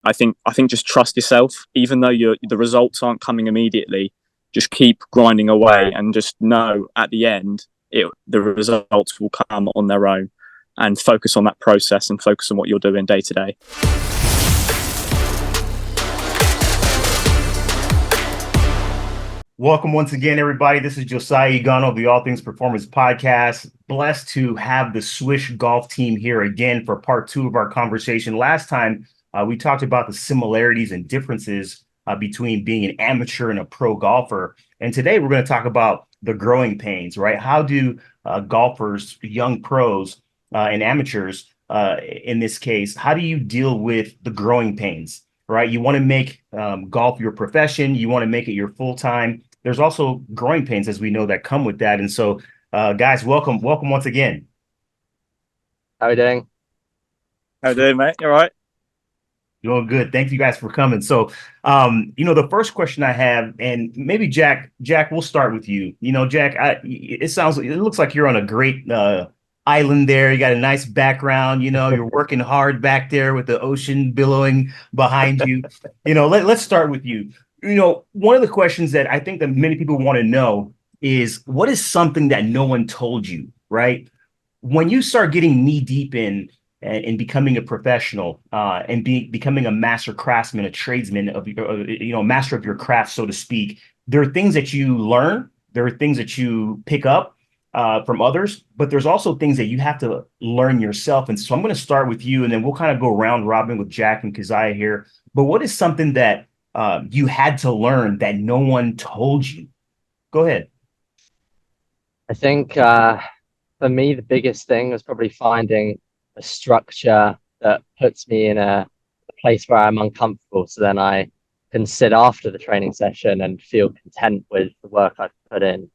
I think just trust yourself, even though the results aren't coming immediately. Just keep grinding away, and just know at the end, the results will come on their own. And focus on that process and focus on what you're doing day to day. Welcome once again, everybody. This is Josiah Igano of the All Things Performance Podcast. Blessed to have the Swiish golf team here again for part 2 of our conversation. Last time, we talked about the similarities and differences between being an amateur and a pro golfer. And today we're going to talk about the growing pains, right? How do golfers, young pros and amateurs, in this case, how do you deal with the growing pains, right? You want to make golf your profession. You want to make it your full-time. There's also growing pains, as we know, that come with that. And so, guys, welcome once again. How are you doing? How you doing, mate? You all right? Doing good. Thank you guys for coming. So, the first question I have, and maybe Jack, we'll start with you. Jack, it looks like you're on a great island there. You got a nice background. You're working hard back there with the ocean billowing behind you. Let's start with you. One of the questions that I think that many people want to know is, what is something that no one told you, right? When you start getting knee deep in becoming a professional and becoming a master craftsman, a tradesman of master of your craft, so to speak, there are things that you learn. There are things that you pick up from others, but there's also things that you have to learn yourself. And so I'm going to start with you, and then we'll kind of go round robin with Jack and Keziah here. But what is something that you had to learn that no one told you? Go ahead. I think for me, the biggest thing was probably finding a structure that puts me in a place where I'm uncomfortable. So then I can sit after the training session and feel content with the work I've put in.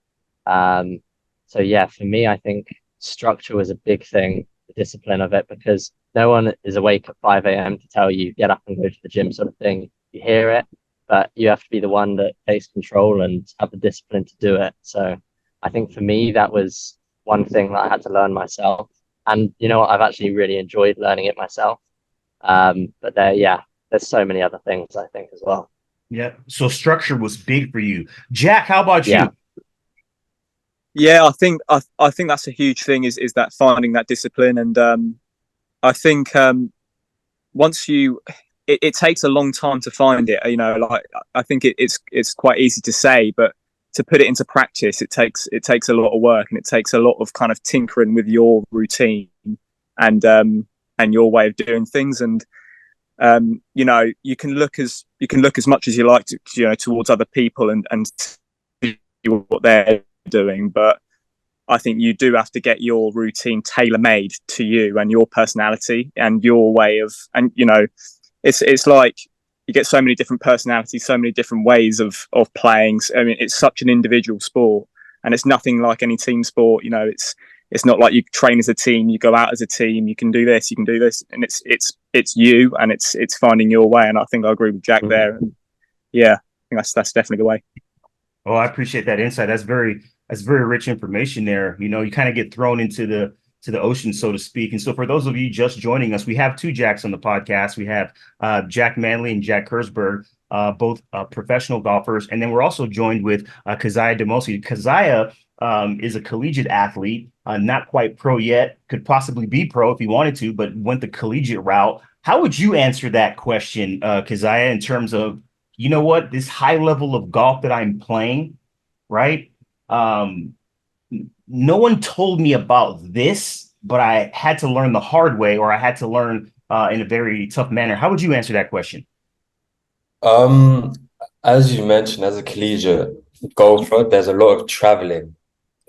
So yeah, for me, I think structure was a big thing, the discipline of it, because no one is awake at 5 a.m. to tell you get up and go to the gym sort of thing. You hear it, but you have to be the one that takes control and have the discipline to do it. So I think for me, that was one thing that I had to learn myself. And I've actually really enjoyed learning it myself. But there's so many other things, I think, as well. Yeah. So structure was big for you. Jack, how about you? Yeah, I think that's a huge thing is that finding that discipline. And I think once it takes a long time to find it. I think it's quite easy to say, but to put it into practice, it takes a lot of work, and it takes a lot of kind of tinkering with your routine and your way of doing things. And you can look as much as you like to, towards other people and see what they're doing, but I think you do have to get your routine tailor-made to you and your personality and your way of, and it's like you get so many different personalities, so many different ways of playing. I mean, it's such an individual sport, and it's nothing like any team sport. It's not like you train as a team, you go out as a team, you can do this, and it's you, and it's finding your way. And I think I agree with Jack there. And yeah, I think that's definitely the way. Oh, I appreciate that insight. That's very rich information there. You kind of get thrown into the ocean, so to speak. And so for those of you just joining us, we have 2 Jacks on the podcast. We have Jack Manley and Jack Kurzberg, both professional golfers. And then we're also joined with Keziah Demosi. Keziah is a collegiate athlete, not quite pro yet, could possibly be pro if he wanted to, but went the collegiate route. How would you answer that question, Keziah, in terms of, this high level of golf that I'm playing, right? No one told me about this, but I had to learn the hard way, or I had to learn in a very tough manner. How would you answer that question? As you mentioned, as a collegiate golfer, there's a lot of traveling.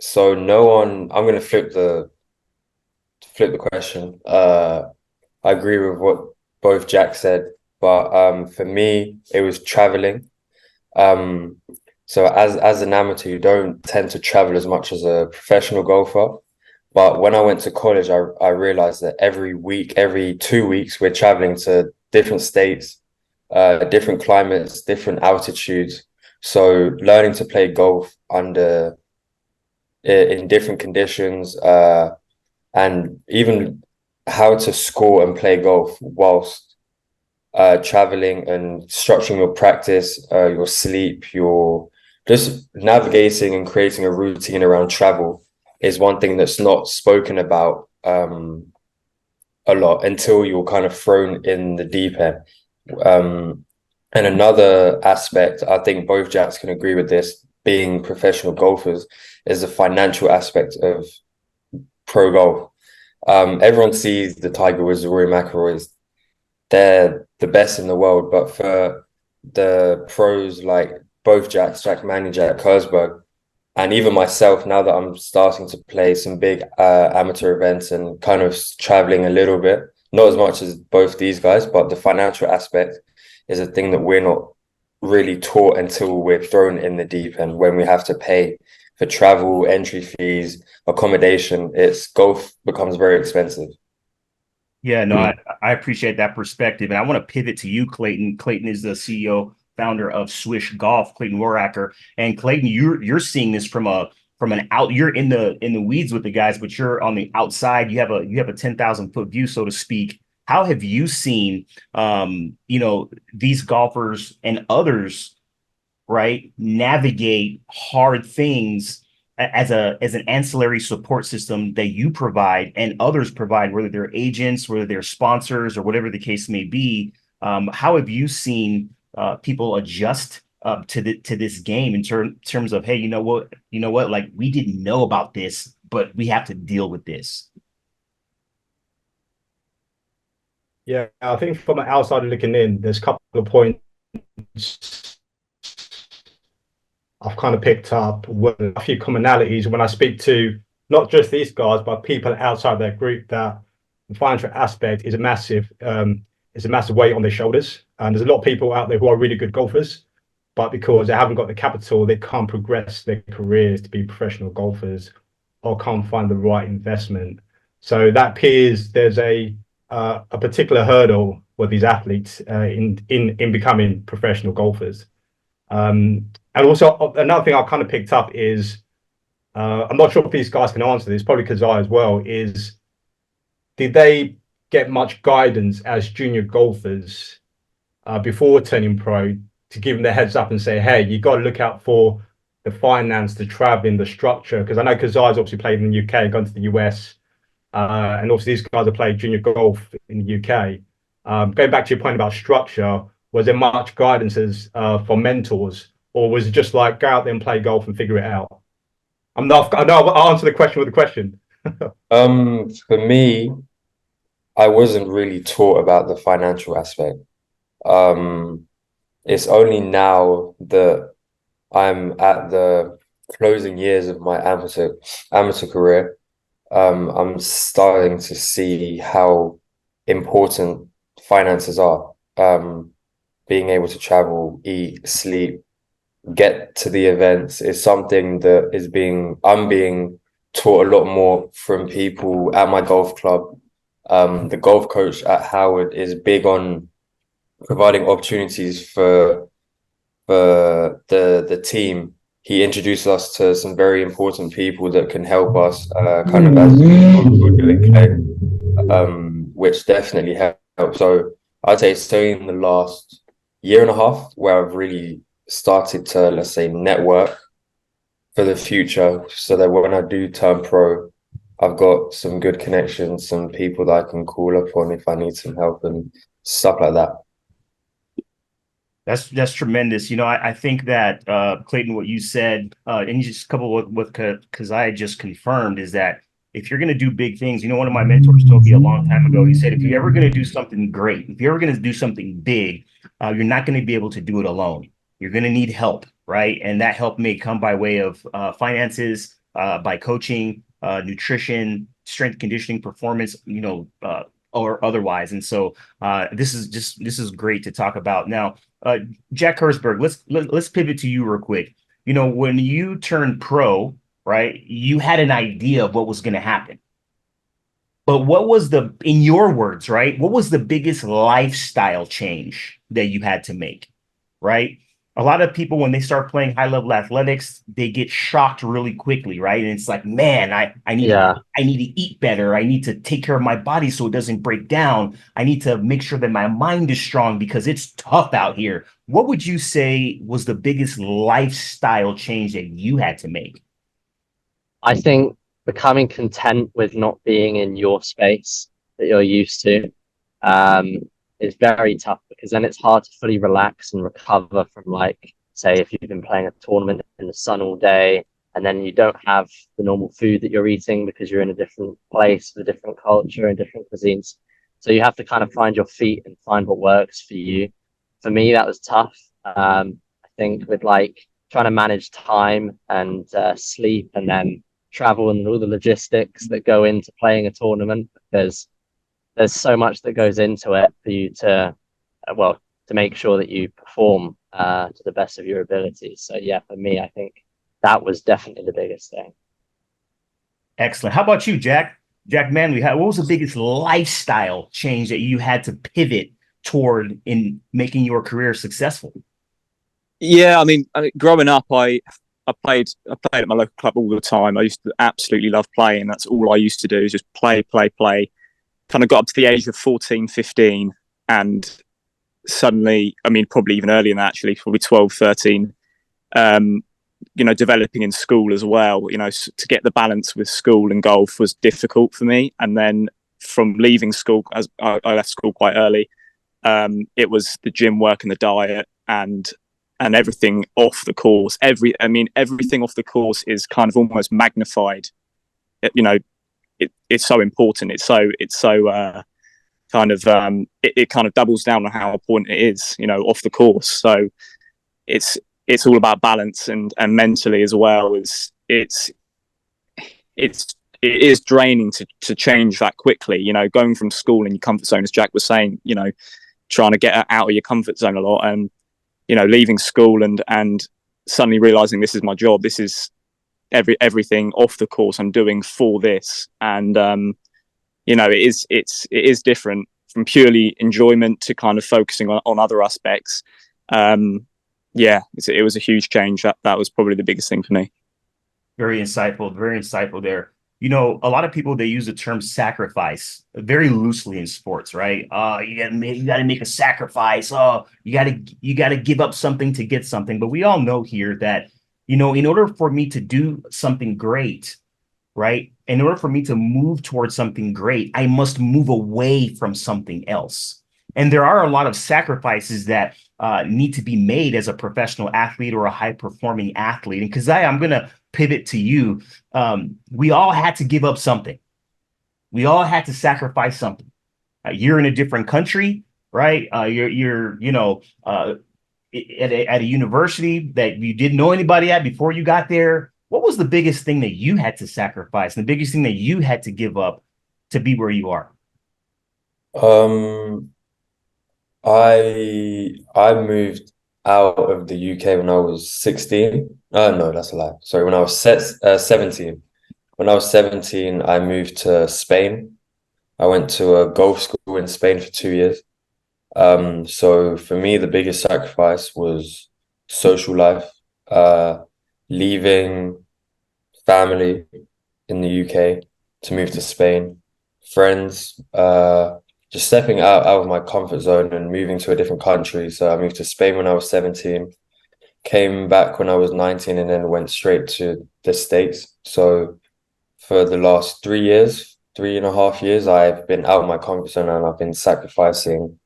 So I'm going to flip the question. I agree with what both Jack said, but for me, it was traveling. So as an amateur, you don't tend to travel as much as a professional golfer. But when I went to college, I realized that every week, every 2 weeks, we're traveling to different states, different climates, different altitudes. So learning to play golf in different conditions, and even how to score and play golf whilst traveling and structuring your practice, your sleep, your just navigating and creating a routine around travel is one thing that's not spoken about a lot until you're kind of thrown in the deep end. And another aspect, I think both Jacks can agree with this, being professional golfers, is the financial aspect of pro golf. Everyone sees the Tiger Woods, the Rory McIlroys, they're the best in the world, but for the pros like both Jacks, Jack Manning, Jack Kersberg, and even myself, now that I'm starting to play some big amateur events and kind of traveling a little bit, not as much as both these guys, but the financial aspect is a thing that we're not really taught until we're thrown in the deep end, when we have to pay for travel, entry fees, accommodation. Golf becomes very expensive. Yeah, no, I appreciate that perspective. And I want to pivot to you, Clayton. Clayton is the CEO, founder of Swiish Golf, Clayton Waracker. And Clayton, you're seeing this from an out, you're in the weeds with the guys, but you're on the outside. You have a 10,000 foot view, so to speak. How have you seen these golfers and others, right, navigate hard things as an ancillary support system that you provide and others provide, whether they're agents, whether they're sponsors, or whatever the case may be? How have you seen people adjust to this game in terms of, hey, you know what, like, we didn't know about this, but we have to deal with this? Yeah, I think from an outsider looking in, there's a couple of points I've kind of picked up with a few commonalities when I speak to not just these guys, but people outside their group, that the financial aspect is a massive weight on their shoulders. And there's a lot of people out there who are really good golfers, but because they haven't got the capital, they can't progress their careers to be professional golfers, or can't find the right investment. So that appears there's a particular hurdle with these athletes in becoming professional golfers. And also another thing I kind of picked up is, I'm not sure if these guys can answer this, probably Kazai as well, is did they get much guidance as junior golfers before turning pro, to give them the heads up and say, hey, you got to look out for the finance, the traveling, the structure? Because I know Kazai's obviously played in the UK, gone to the US, and obviously these guys have played junior golf in the UK. Going back to your point about structure, was there much guidance for mentors, or was it just like go out there and play golf and figure it out? I know I'll answer the question with a question. For me, I wasn't really taught about the financial aspect. It's only now that I'm at the closing years of my amateur career, I'm starting to see how important finances are. Being able to travel, eat, sleep, get to the events is something that I'm being taught a lot more from people at my golf club. The golf coach at Howard is big on providing opportunities for the team. He introduced us to some very important people that can help us kind of as doing play, which definitely helps. So I'd say it's only in the last year and a half where I've really started to, let's say, network for the future, so that when I do turn pro, I've got some good connections, some people that I can call upon if I need some help and stuff like that. That's tremendous. I think that Clayton, what you said, and just couple with because I just confirmed, is that if you're going to do big things, one of my mentors told me a long time ago, he said, if you're ever going to do something great, if you're ever going to do something big, you're not going to be able to do it alone. You're going to need help, right? And that help may come by way of finances, by coaching, nutrition, strength conditioning, performance, or otherwise. And so this is great to talk about. Now, Jack Kersberg, let's pivot to you real quick. When you turned pro, right, you had an idea of what was going to happen. But what was in your words, right, what was the biggest lifestyle change that you had to make, right? a lot of people, when they start playing high level athletics, they get shocked really quickly, right? And it's like, man, Yeah. I need to eat better. I need to take care of my body so it doesn't break down. I need to make sure that my mind is strong because it's tough out here. What would you say was the biggest lifestyle change that you had to make? I think becoming content with not being in your space that you're used to um, is very tough because then it's hard to fully relax and recover from, like, say, if you've been playing a tournament in the sun all day and then you don't have the normal food that you're eating because you're in a different place with a different culture and different cuisines. So you have to kind of find your feet and find what works for you. For me, that was tough. I think with like trying to manage time and sleep and then travel and all the logistics that go into playing a tournament because there's so much that goes into it for you to well to make sure that you perform to the best of your abilities. So yeah, for me, I think that was definitely the biggest thing. Excellent. How about you, Jack? Jack Manley, what was the biggest lifestyle change that you had to pivot toward in making your career successful? Yeah, I mean, growing up, I played at my local club all the time. I used to absolutely love playing. That's all I used to do is just play, play, play. Kind of got up to the age of 14, 15, and suddenly, I mean, probably even earlier than that, actually, probably 12, 13. Um, developing in school as well, to get the balance with school and golf was difficult for me. And then from leaving school, as I left school quite early, it was the gym work and the diet and everything off the course. Everything off the course is kind of almost magnified. It's so important. It's so kind of it kind of doubles down on how important it is, off the course. So it's all about balance and mentally as well. It is draining to change that quickly. Going from school in your comfort zone, as Jack was saying, trying to get out of your comfort zone a lot, and leaving school and suddenly realizing this is my job. This is everything off the course I'm doing for this, and it is different from purely enjoyment to kind of focusing on other aspects. Yeah, it was a huge change. That was probably the biggest thing for me. Very insightful there. A lot of people, they use the term sacrifice very loosely in sports, right? You got to make a sacrifice. Oh, you got to give up something to get something. But we all know here that, in order for me to do something great, right? In order for me to move towards something great, I must move away from something else. And there are a lot of sacrifices that need to be made as a professional athlete or a high performing athlete. And Keziah, I'm going to pivot to you. We all had to give up something. We all had to sacrifice something. You're in a different country, right? You're at a university that you didn't know anybody at before you got there. What was the biggest thing that you had to sacrifice and the biggest thing that you had to give up to be where you are? I moved out of the UK when I was 16. No, that's a lie. Sorry, when I was 17. When I was 17, I moved to Spain. I went to a golf school in Spain for 2 years. So for me, the biggest sacrifice was social life, leaving family in the UK to move to Spain, friends, just stepping out of my comfort zone and moving to a different country. So I moved to Spain when I was 17, came back when I was 19, and then went straight to the States. So for the last 3 years, 3.5 years, I've been out of my comfort zone and I've been sacrificing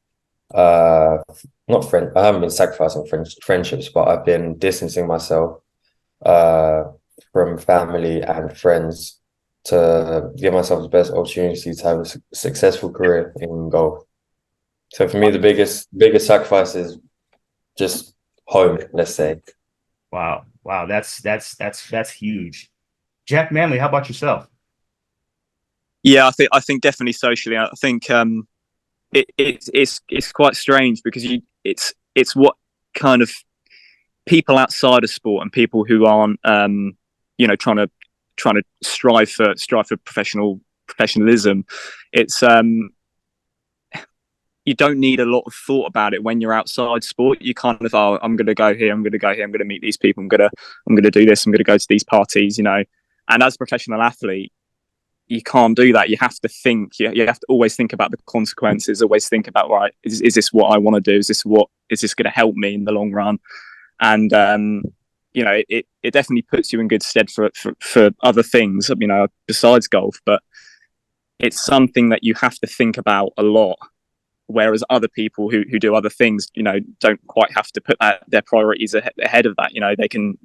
not friend I haven't been sacrificing friendships, but I've been distancing myself uh from family and friends to give myself the best opportunity to have a successful career in golf. So for me, the biggest sacrifice is just home, let's say. Wow. That's huge. Jack Manley, how about yourself? Yeah, I think definitely socially. I think it's quite strange because it's what kind of people outside of sport and people who aren't trying to strive for professionalism. It's you don't need a lot of thought about it when you're outside sport. You kind of, oh, I'm going to go here, I'm going to go here, I'm going to meet these people, I'm going to do this, I'm going to go to these parties, you know. And as a professional athlete, you can't do that. You have to think. You have to always think about the consequences. Always think about, right, is this what I want to do? Is this going to help me in the long run? And you know, it definitely puts you in good stead for other things, you know, besides golf. But it's something that you have to think about a lot. Whereas other people who do other things, you know, don't quite have to put their priorities ahead of that. You know, they can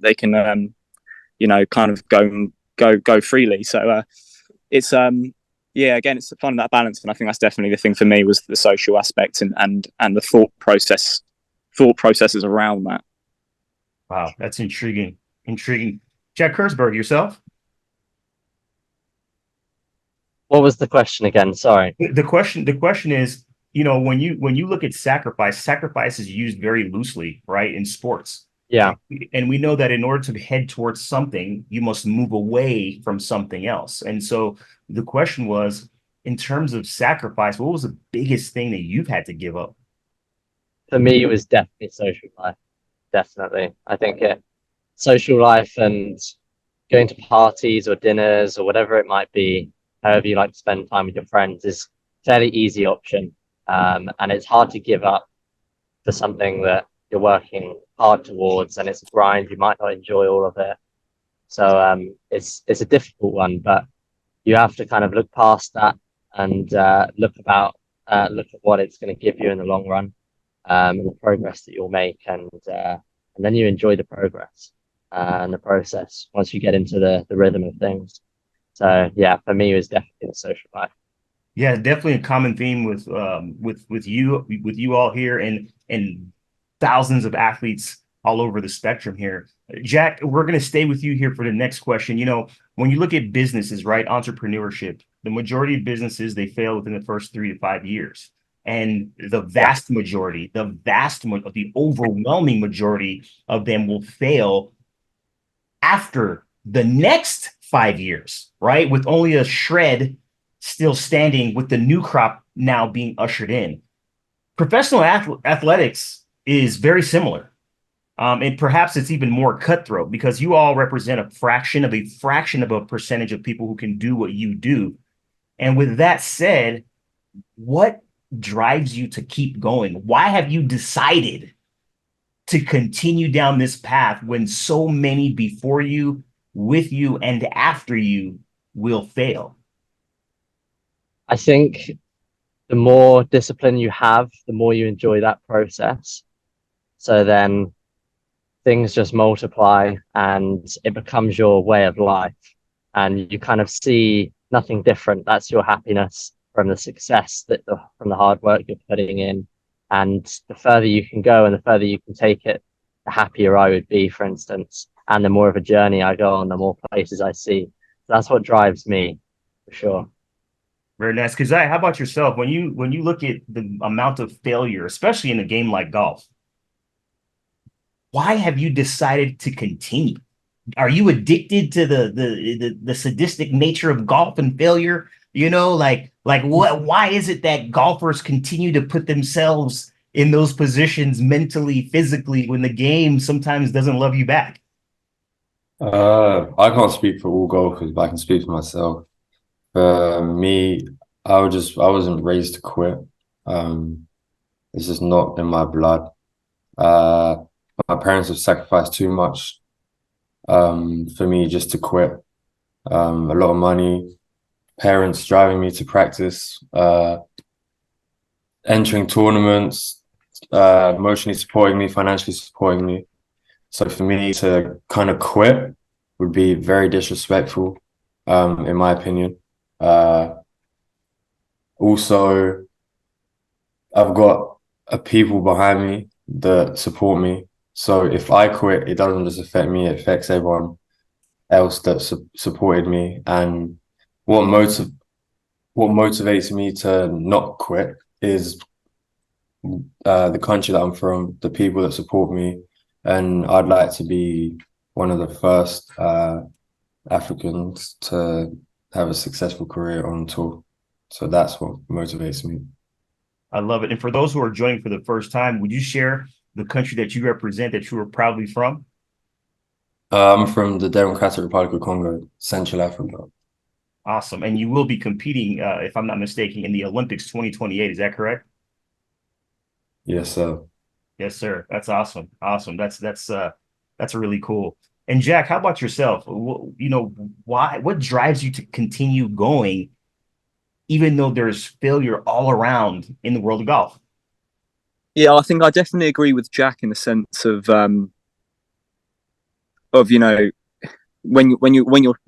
you know, kind of go freely. So it's yeah, again, it's finding that balance, and I think that's definitely the thing for me, was the social aspect and the thought processes around that. Wow, that's intriguing. Jack Kurzberg, yourself? What was the question again? Sorry. The question is, you know, when you look at sacrifice is used very loosely, right, in sports. Yeah. And we know that in order to head towards something, you must move away from something else. And so the question was, in terms of sacrifice, what was the biggest thing that you've had to give up? For me, it was definitely social life. Definitely. I think social life and going to parties or dinners or whatever it might be, however you like to spend time with your friends, is a fairly easy option. And it's hard to give up for something that you're working hard towards, and it's a grind. You might not enjoy all of it. So it's a difficult one, but you have to kind of look past that and look at what it's going to give you in the long run, and the progress that you'll make, and then you enjoy the progress and the process once you get into the rhythm of things. So yeah, for me, it was definitely the social life. Yeah, definitely a common theme with you all here, and thousands of athletes all over the spectrum here. Jack, we're going to stay with you here for the next question. You know, when you look at businesses, right, entrepreneurship, the majority of businesses, they fail within the first 3 to 5 years. And the vast majority, the overwhelming majority of them will fail after the next 5 years, right? With only a shred still standing, with the new crop now being ushered in. Professional athletics is very similar. And perhaps it's even more cutthroat, because you all represent a fraction of a percentage of people who can do what you do. And with that said, what drives you to keep going? Why have you decided to continue down this path when so many before you, with you, and after you will fail? I think the more discipline you have, the more you enjoy that process. So then things just multiply and it becomes your way of life. And you kind of see nothing different. That's your happiness from the success, from the hard work you're putting in. And the further you can go and the further you can take it, the happier I would be, for instance. And the more of a journey I go on, the more places I see. That's what drives me, for sure. Very nice. Kazai, how about yourself? When you look at the amount of failure, especially in a game like golf, why have you decided to continue? Are you addicted to the sadistic nature of golf and failure? You know, like what? Why is it that golfers continue to put themselves in those positions mentally, physically, when the game sometimes doesn't love you back? I can't speak for all golfers, but I can speak for myself. For me, I wasn't raised to quit. It's just not in my blood. My parents have sacrificed too much for me just to quit. A lot of money, parents driving me to practice, entering tournaments, emotionally supporting me, financially supporting me. So for me to kind of quit would be very disrespectful, in my opinion. Also, I've got people behind me that support me. So if I quit, it doesn't just affect me, it affects everyone else that supported me. And what motivates me to not quit is the country that I'm from, the people that support me. And I'd like to be one of the first Africans to have a successful career on tour. So that's what motivates me. I love it. And for those who are joining for the first time, would you share the country that you represent that you are proudly from? I'm from the Democratic Republic of Congo, Central Africa. Awesome. And you will be competing, if I'm not mistaken, in the Olympics 2028. Is that correct? Yes, sir. Yes, sir. That's awesome. Awesome. That's really cool. And Jack, how about yourself? What drives you to continue going, even though there's failure all around in the world of golf? Yeah, I think I definitely agree with Jack in the sense of when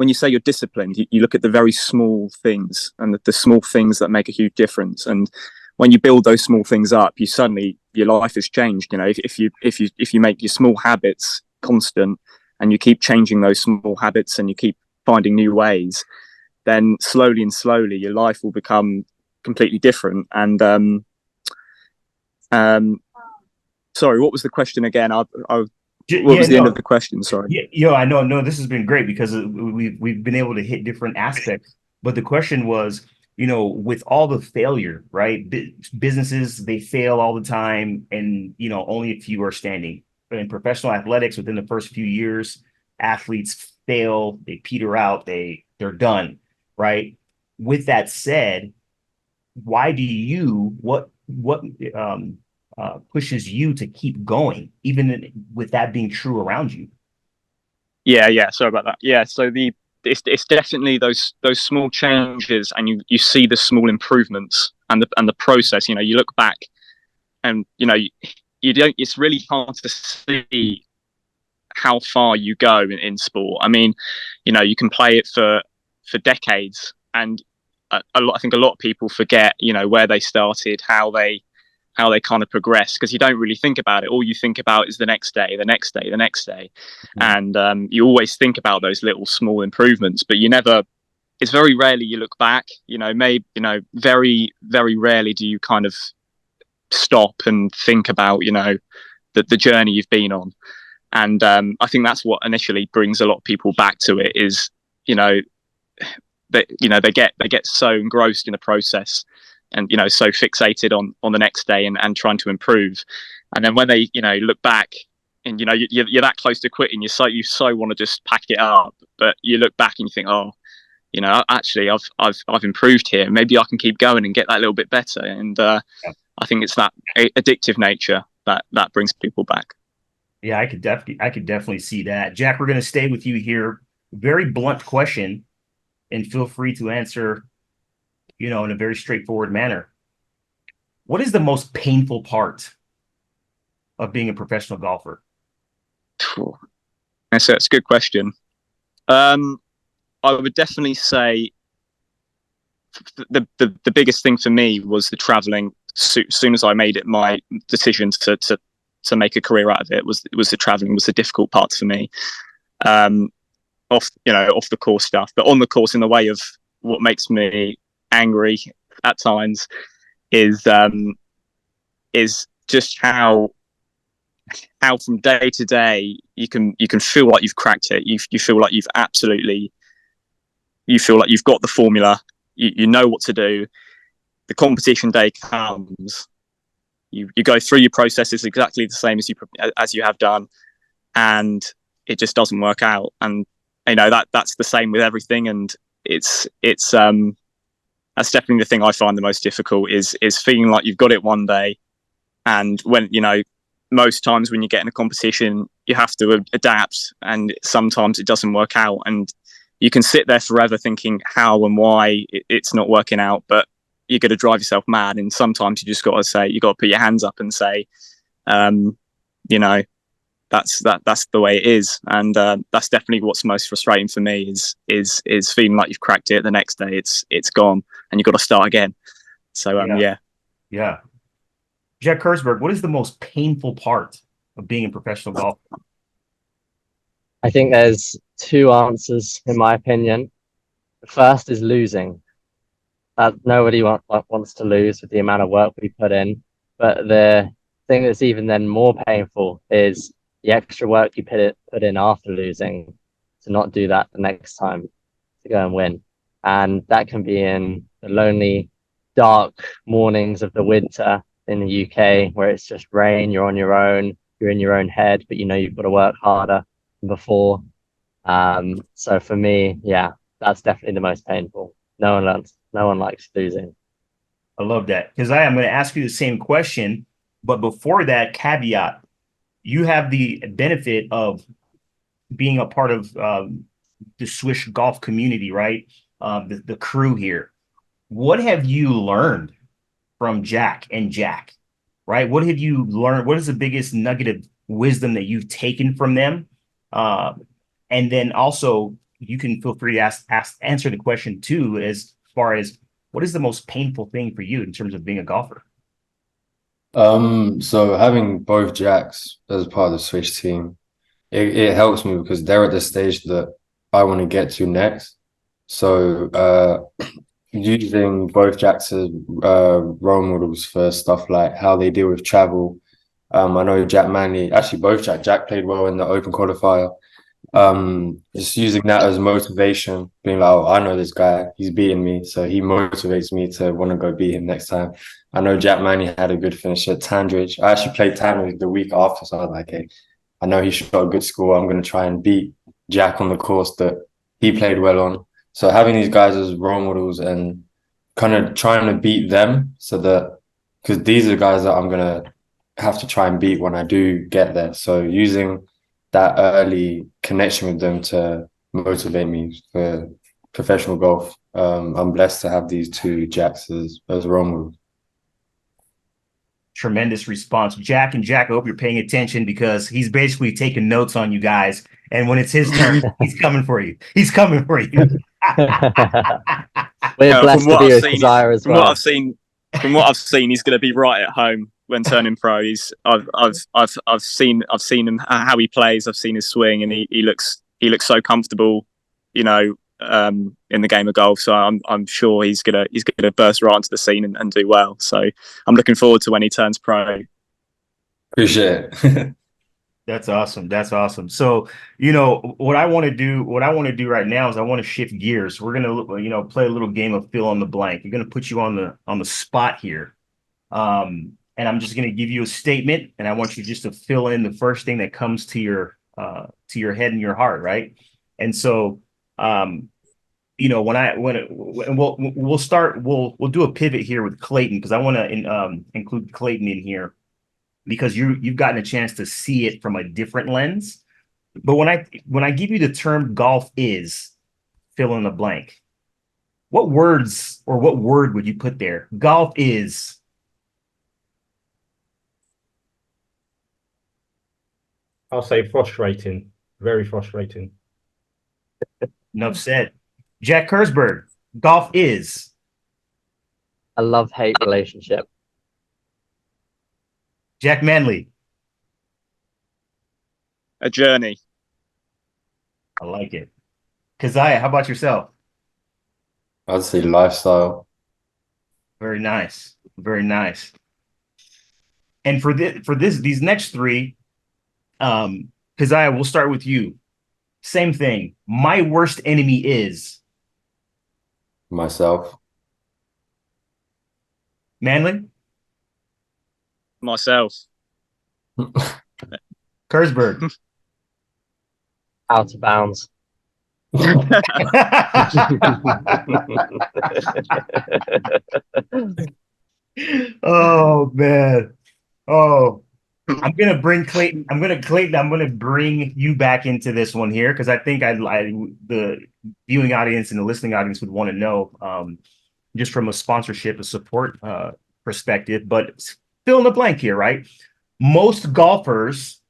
you say you're disciplined, you look at the very small things and the small things that make a huge difference. And when you build those small things up, you suddenly your life has changed. If you make your small habits constant and you keep changing those small habits and you keep finding new ways, then slowly and slowly your life will become completely different. And sorry, what was the question again? What was the end of the question? Sorry. Yeah, I know. No, this has been great because we've been able to hit different aspects. But the question was, with all the failure, right? Businesses, they fail all the time, and only a few are standing. But in professional athletics, within the first few years, athletes fail, they peter out, they're done, right? With that said, why do you what pushes you to keep going, even with that being true around you? Yeah. Sorry about that. Yeah. So it's definitely those small changes, and you see the small improvements and the process. You look back, and you don't. It's really hard to see how far you go in sport. I mean, you can play it for decades, and I think a lot of people forget, where they started, how they kind of progress, because you don't really think about it. All you think about is the next day, the next day, the next day. And you always think about those little small improvements, but it's very rarely you look back. Very, very rarely do you kind of stop and think about, the journey you've been on. And I think that's what initially brings a lot of people back to it is, they get so engrossed in the process and so fixated on the next day and trying to improve, and then when they look back and you're that close to quitting, you so want to just pack it up, but you look back and you think, oh, actually I've improved here, maybe I can keep going and get that little bit better. And I think it's that addictive nature that brings people back. Yeah, I could definitely see that. Jack, we're going to stay with you here. Very blunt question, and feel free to answer in a very straightforward manner. What is the most painful part of being a professional golfer? That's a good question. I would definitely say the biggest thing for me was the traveling. Soon as I made it my decision to make a career out of it, was the traveling was the difficult part for me. Off the course stuff, but on the course, in the way of what makes me angry at times is just how from day to day you can feel like you've cracked it. You feel like you feel like you've got the formula. You know what to do. The competition day comes. You go through your processes exactly the same as you have done, and it just doesn't work out. And that's the same with everything. And it's that's definitely the thing I find the most difficult is feeling like you've got it one day, and when most times when you get in a competition you have to adapt, and sometimes it doesn't work out, and you can sit there forever thinking how and why it's not working out, but you're going to drive yourself mad. And sometimes you just got to put your hands up and say, that's the way it is. And that's definitely what's most frustrating for me is feeling like you've cracked it. The next day it's gone and you've got to start again. So yeah. Jack Kurzberg, what is the most painful part of being a professional golfer? I think there's two answers in my opinion. The first is losing. Nobody wants to lose with the amount of work we put in. But the thing that's even then more painful is the extra work you put in after losing to not do that the next time to go and win. And that can be in the lonely dark mornings of the winter in the UK where it's just rain, you're on your own, you're in your own head, but you know you've got to work harder than before. So for me, yeah, that's definitely the most painful. No one likes losing. I love that. Because I'm going to ask you the same question, but before that, caveat, you have the benefit of being a part of the Swish golf community, right? The crew here. What have you learned from Jack and Jack, right? What have you learned? What is the biggest nugget of wisdom that you've taken from them? And then also, you can feel free to answer the question too, as far as what is the most painful thing for you in terms of being a golfer? So having both Jacks as part of the Swish team, it helps me because they're at the stage that I want to get to next. So using both Jacks as role models for stuff like how they deal with travel. I know Jack Manley, actually both Jack played well in the Open qualifier. Just using that as motivation, being like, oh, I know this guy, he's beating me, so he motivates me to want to go beat him next time. I know Jack Manley had a good finish at Tandridge. I actually played Tandridge the week after, so I was like, hey, I know he shot a good score. I'm going to try and beat Jack on the course that he played well on. So having these guys as role models and kind of trying to beat them, so that because these are guys that I'm going to have to try and beat when I do get there. So using that early connection with them to motivate me for professional golf. I'm blessed to have these two Jacks as role models. Tremendous response. Jack and Jack, I hope you're paying attention because he's basically taking notes on you guys. And when it's his turn, he's coming for you. He's coming for you. We're blessed to be with Keziah as well. From what I've seen, he's going to be right at home when turning pro. I've seen him how he plays. I've seen his swing, and he looks so comfortable, you know, in the game of golf. So I'm sure he's gonna burst right onto the scene and do well. So I'm looking forward to when he turns pro. Appreciate it. That's awesome. That's awesome. So, you know, what I want to do right now is I want to shift gears. We're going to, play a little game of fill in the blank. You're going to put you on the spot here. And I'm just going to give you a statement and I want you just to fill in the first thing that comes to your head and your heart. Right. And so, we'll do a pivot here with Clayton because I want to include Clayton in here, because you've gotten a chance to see it from a different lens. But when I give you the term golf is, fill in the blank, what words or what word would you put there? Golf is. I'll say frustrating. Very frustrating. Enough said. Jack Kersberg, golf is. A love-hate relationship. Jack Manley. A journey. I like it. Keziah, how about yourself? I'd say lifestyle. Very nice. Very nice. And for these next three, Keziah, we'll start with you. Same thing. My worst enemy is Myself. Manley. Myself. Kersberg. Out of bounds. Oh man. Oh, I'm gonna bring Clayton. I'm gonna bring you back into this one here because I think the viewing audience and the listening audience would want to know, just from a sponsorship, a support perspective. But fill in the blank here, right? Most golfers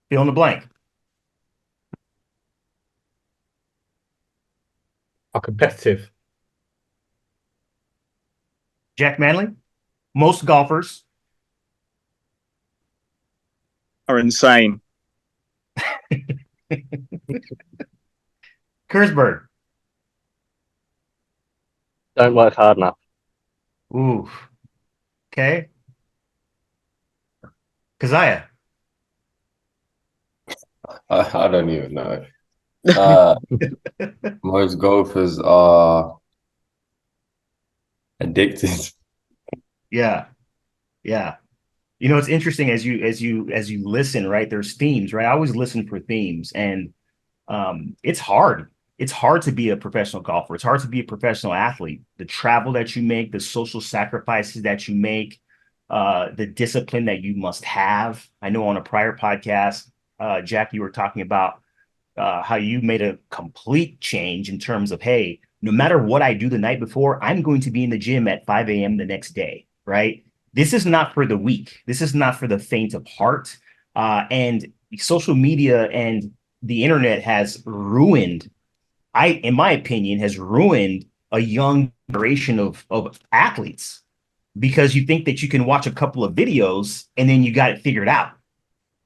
fill in the blank. Are competitive. Jack Manley. Most golfers Are insane. Kersberg. Don't work hard enough. Ooh. Okay. Keziah. I don't even know. Most golfers are Addicted. Yeah, yeah. You know, it's interesting as you listen, right? There's themes, right? I always listen for themes, and it's hard. It's hard to be a professional golfer. It's hard to be a professional athlete. The travel that you make, the social sacrifices that you make, the discipline that you must have. I know on a prior podcast, Jack, you were talking about how you made a complete change in terms of, hey, no matter what I do the night before, I'm going to be in the gym at 5 a.m. the next day, right? This is not for the weak. This is not for the faint of heart. And social media and the internet has ruined, in my opinion, has ruined a young generation of athletes because you think that you can watch a couple of videos and then you got it figured out.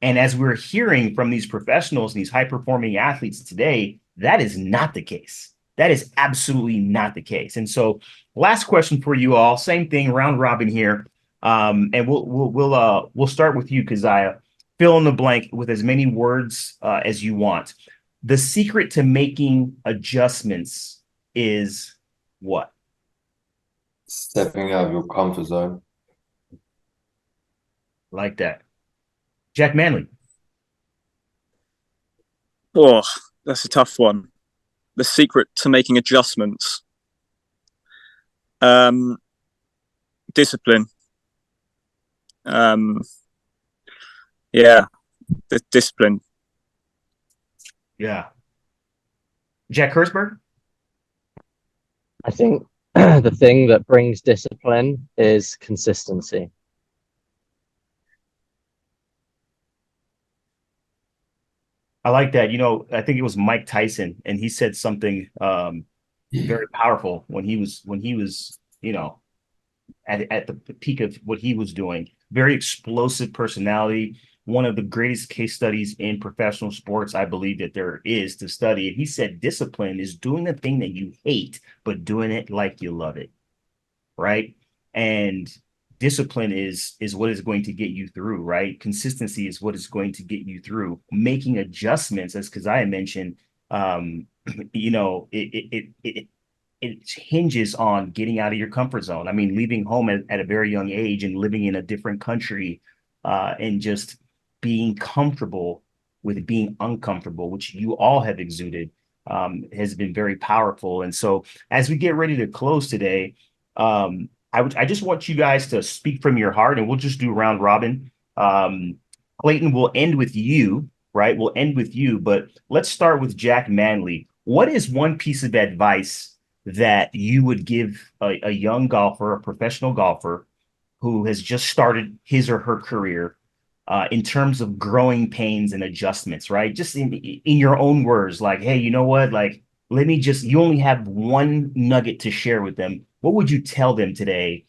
And as we're hearing from these professionals, these high performing athletes today, that is not the case. That is absolutely not the case. And so, last question for you all. Same thing, round robin here, and we'll start with you, Keziah. Fill in the blank with as many words as you want. The secret to making adjustments is what? Stepping out of your comfort zone. Like that, Jack Manley. Oh, that's a tough one. The secret to making adjustments. Discipline. Yeah, the discipline. Yeah. Jack Hertzberg? I think the thing that brings discipline is consistency. I like that. You know, I think it was Mike Tyson, and he said something very powerful when he was, you know, at the peak of what he was doing. Very explosive personality. One of the greatest case studies in professional sports, I believe, that there is to study. And he said discipline is doing the thing that you hate, but doing it like you love it. Right. And discipline is what is going to get you through, right? Consistency is what is going to get you through. Making adjustments, as Keziah mentioned, you know, it hinges on getting out of your comfort zone. I mean, leaving home at a very young age and living in a different country, and just being comfortable with being uncomfortable, which you all have exuded, has been very powerful. And so, as we get ready to close today, I just want you guys to speak from your heart, and we'll just do round robin. Clayton, will end with you, right? We'll end with you, but let's start with Jack Manley. What is one piece of advice that you would give a young golfer, a professional golfer who has just started his or her career, in terms of growing pains and adjustments, right? Just in your own words, like, hey, you know what? Like, let me just, you only have one nugget to share with them. What would you tell them today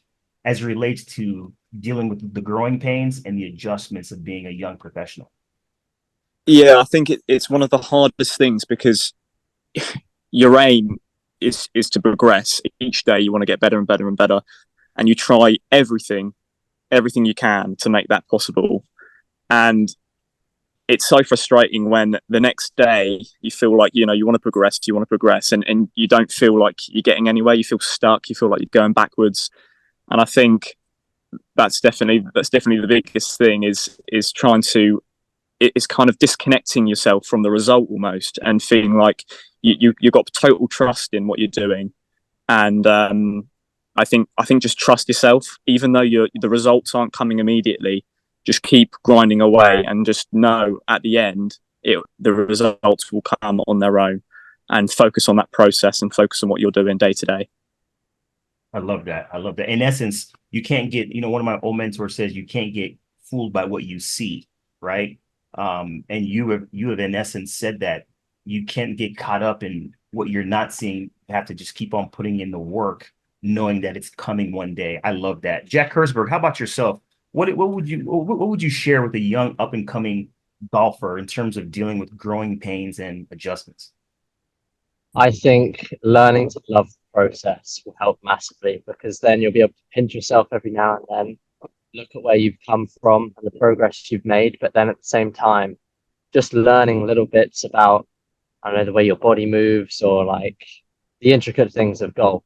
as it relates to dealing with the growing pains and the adjustments of being a young professional? Yeah, I think it's one of the hardest things because your aim is to progress each day. You want to get better and better and better, and you try everything you can to make that possible. And it's so frustrating when the next day you feel like, you know, you want to progress and you don't feel like you're getting anywhere. You feel stuck. You feel like you're going backwards. And I think that's definitely the biggest thing is trying to, it's kind of disconnecting yourself from the result almost and feeling like you've got total trust in what you're doing. And I think just trust yourself, even though the results aren't coming immediately. Just keep grinding away and just know at the end the results will come on their own, and focus on that process and focus on what you're doing day to day. I love that. I love that. In essence, you can't get, you know, one of my old mentors says you can't get fooled by what you see, right? And you have in essence said that you can't get caught up in what you're not seeing. You have to just keep on putting in the work, knowing that it's coming one day. I love that. Jack Hertzberg, how about yourself? What would you share with a young up and coming golfer in terms of dealing with growing pains and adjustments? I think learning to love the process will help massively, because then you'll be able to pinch yourself every now and then, look at where you've come from and the progress you've made, but then at the same time, just learning little bits about, I don't know, the way your body moves or like the intricate things of golf.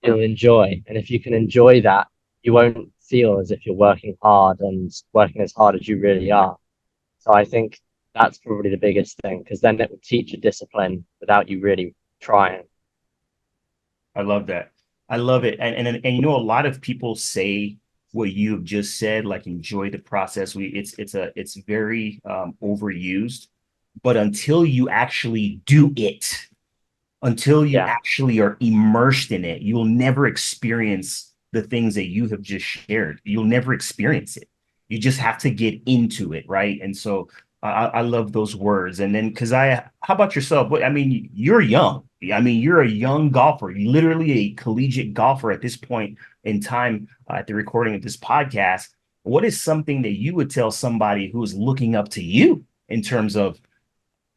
you'll enjoy. And if you can enjoy that, you won't feel as if you're working hard and working as hard as you really are. So I think that's probably the biggest thing, because then it will teach you discipline without you really trying. I love that. I love it. And you know, a lot of people say what you have just said, like enjoy the process. It's very overused, but until you actually do it, until you Yeah. actually are immersed in it, you will never experience the things that you have just shared. You'll never experience it. You just have to get into it, right? And so I love those words. And then, how about yourself? I mean, you're young. I mean, you're a young golfer, you're literally a collegiate golfer at this point in time at the recording of this podcast. What is something that you would tell somebody who is looking up to you in terms of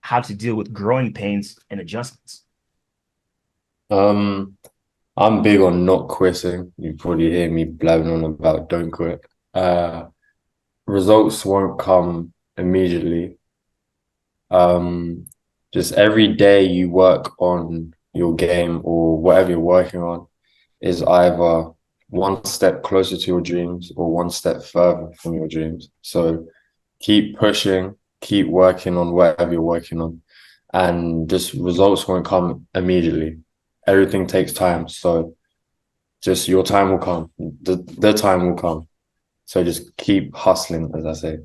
how to deal with growing pains and adjustments? I'm big on not quitting. You probably hear me blabbing on about don't quit. Results won't come immediately. Um, just every day you work on your game or whatever you're working on is either one step closer to your dreams or one step further from your dreams. So keep pushing, keep working on whatever you're working on, and just results won't come immediately. Everything takes time. So just your time will come. The time will come. So just keep hustling, as I say.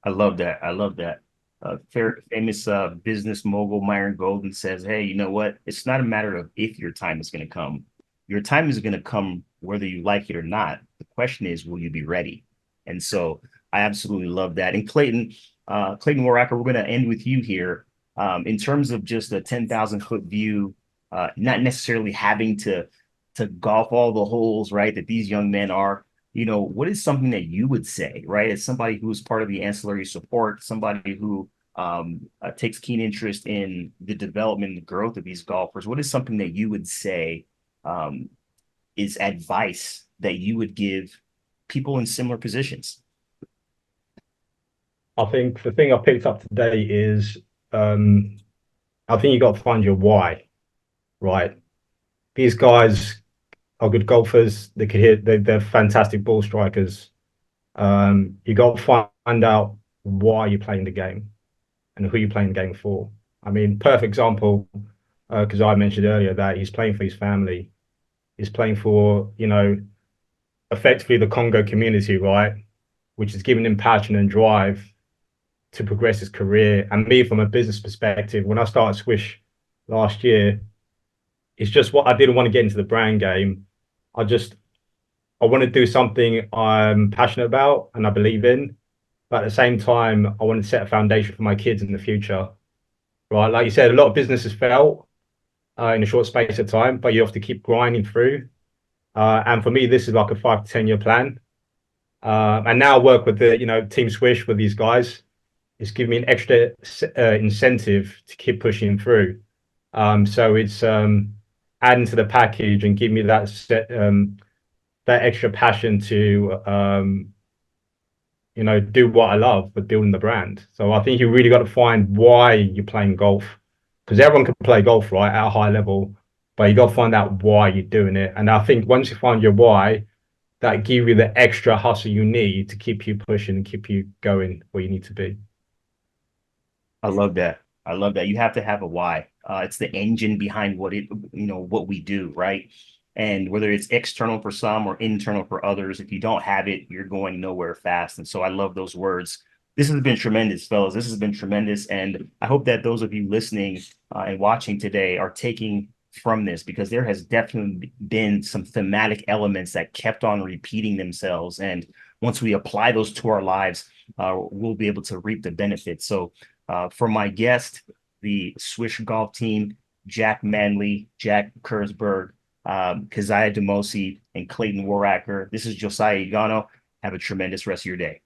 I love that. I love that. Famous business mogul Myron Golden says, "Hey, you know what? It's not a matter of if your time is going to come. Your time is going to come whether you like it or not. The question is, will you be ready?" And so I absolutely love that. And Clayton Waracker, we're going to end with you here. In terms of just a 10,000-foot view, not necessarily having to golf all the holes, right, that these young men are. You know, what is something that you would say, right, as somebody who is part of the ancillary support, somebody who takes keen interest in the development and the growth of these golfers? What is something that you would say is advice that you would give people in similar positions? I think the thing I picked up today is I think you got to find your why, right? These guys are good golfers. They could hit. They're fantastic ball strikers. You got to find out why you're playing the game and who you're playing the game for. I mean, perfect example, because I mentioned earlier that he's playing for his family. He's playing for, effectively the Congo community, right? Which is giving him passion and drive to progress his career. And me, from a business perspective, when I started Swiish last year, it's just what I didn't want to get into the brand game. I want to do something I'm passionate about and I believe in. But at the same time, I want to set a foundation for my kids in the future. Right. Like you said, a lot of businesses fail in a short space of time, but you have to keep grinding through. And for me, this is like a 5 to 10 year plan. And now I work with the, Team Swiish with these guys. It's giving me an extra incentive to keep pushing through. So it's adding to the package and giving me that extra passion to do what I love with building the brand. So I think you really got to find why you're playing golf, because everyone can play golf, right, at a high level, but you got to find out why you're doing it. And I think once you find your why, that give you the extra hustle you need to keep you pushing and keep you going where you need to be. I love that. I love that. You have to have a why. It's the engine behind what we do, right? And whether it's external for some or internal for others, if you don't have it, you're going nowhere fast. And so I love those words. This has been tremendous, fellas. This has been tremendous. And I hope that those of you listening and watching today are taking from this, because there has definitely been some thematic elements that kept on repeating themselves. And once we apply those to our lives, we'll be able to reap the benefits. So for my guest, the Swiish golf team, Jack Manley, Jack Kurzberg, Keziah Demosi, and Clayton Waracker. This is Josiah Igano. Have a tremendous rest of your day.